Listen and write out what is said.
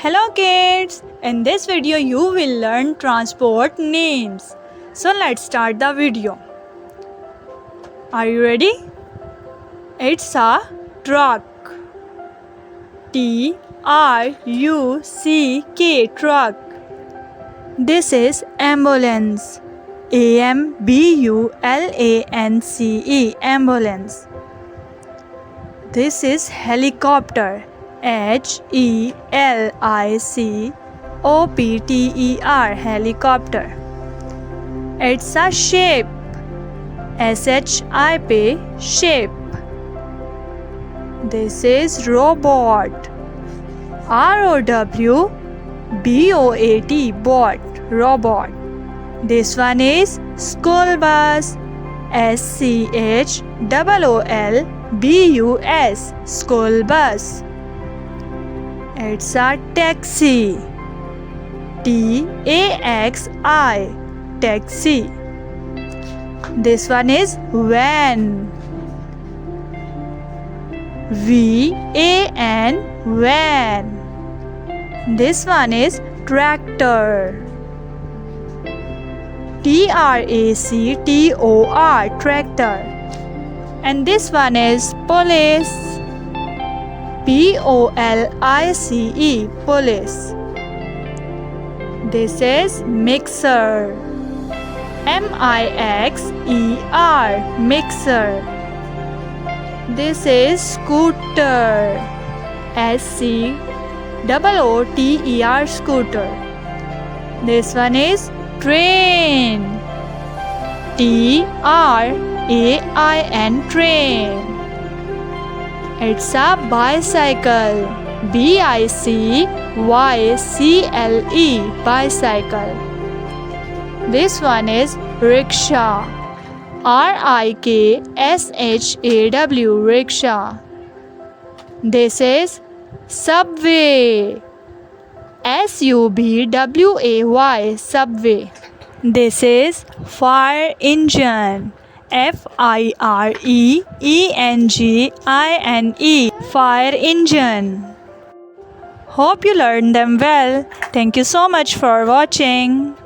Hello kids! In this video you will learn transport names. So let's start the video. Are you ready? It's a truck. T-R-U-C-K, truck. This is ambulance. A-M-B-U-L-A-N-C-E, ambulance. This is helicopter. Helicopter, helicopter. It's a shape. S-H-I-P, shape. This is robot. R-O-W-B-O-A-T, bot, robot. This one is school bus. S-C-H-O-O-L-B-U-S, school bus. It's a taxi. T-A-X-I, taxi. This one is van. V-A-N, van. This one is tractor. T-R-A-C-T-O-R, tractor. And this one is police. P-O-L-I-C-E, police. This is mixer. M-I-X-E-R, mixer. This is scooter. S-C-O-O-T-E-R, scooter. This one is train. T-R-A-I-N, train. It's a bicycle. B-I-C-Y-C-L-E, bicycle. This one is rickshaw. R-I-K-S-H-A-W, rickshaw. This is subway. S-U-B-W-A-Y, subway. This is fire engine. F-I-R-E-E-N-G-I-N-E, fire engine. Hope you learned them well. Thank you so much for watching.